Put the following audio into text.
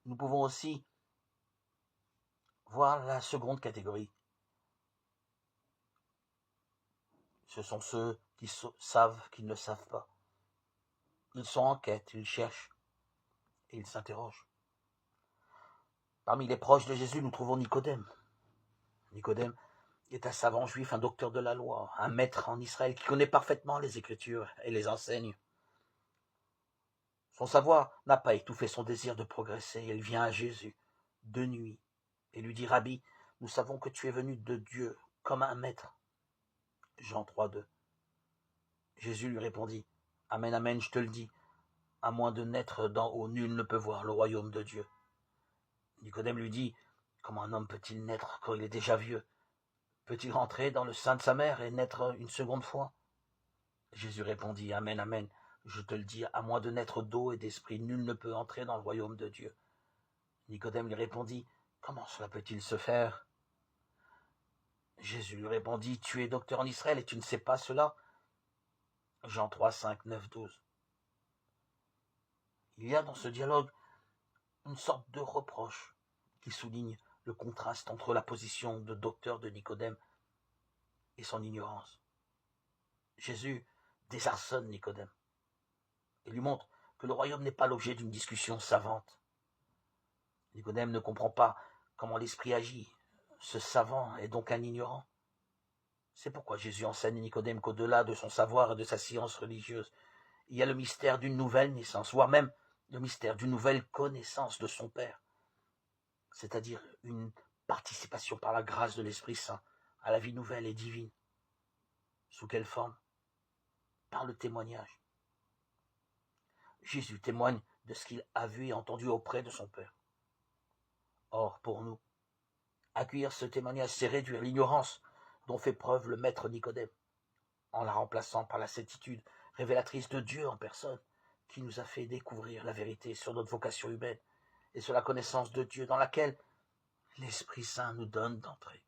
nous pouvons aussi voir la seconde catégorie. Ce sont ceux qui savent qu'ils ne savent pas. Ils sont en quête, ils cherchent et ils s'interrogent. Parmi les proches de Jésus, nous trouvons Nicodème. Nicodème est un savant juif, un docteur de la loi, un maître en Israël qui connaît parfaitement les Écritures et les enseigne. Son savoir n'a pas étouffé son désir de progresser. Il vient à Jésus de nuit et lui dit « Rabbi, nous savons que tu es venu de Dieu comme un maître. » Jean 3,2. Jésus lui répondit « Amen, amen, je te le dis, à moins de naître d'en haut, nul ne peut voir le royaume de Dieu. » Nicodème lui dit « Comment un homme peut-il naître quand il est déjà vieux? Peut-il rentrer dans le sein de sa mère et naître une seconde fois ?» Jésus répondit « Amen, amen, je te le dis, à moins de naître d'eau et d'esprit, nul ne peut entrer dans le royaume de Dieu. » Nicodème lui répondit « Comment cela peut-il se faire ?» Jésus lui répondit « Tu es docteur en Israël et tu ne sais pas cela ?» Jean 3, 5, 9, 12. Il y a dans ce dialogue une sorte de reproche qui souligne le contraste entre la position de docteur de Nicodème et son ignorance. Jésus désarçonne Nicodème et lui montre que le royaume n'est pas l'objet d'une discussion savante. Nicodème ne comprend pas comment l'esprit agit. Ce savant est donc un ignorant. C'est pourquoi Jésus enseigne à Nicodème qu'au-delà de son savoir et de sa science religieuse, il y a le mystère d'une nouvelle naissance, voire même le mystère d'une nouvelle connaissance de son Père, c'est-à-dire une participation par la grâce de l'Esprit Saint à la vie nouvelle et divine. Sous quelle forme? Par le témoignage. Jésus témoigne de ce qu'il a vu et entendu auprès de son Père. Or, pour nous, accueillir ce témoignage, c'est réduire l'ignorance dont fait preuve le maître Nicodème, en la remplaçant par la certitude révélatrice de Dieu en personne, qui nous a fait découvrir la vérité sur notre vocation humaine et sur la connaissance de Dieu dans laquelle l'Esprit Saint nous donne d'entrer.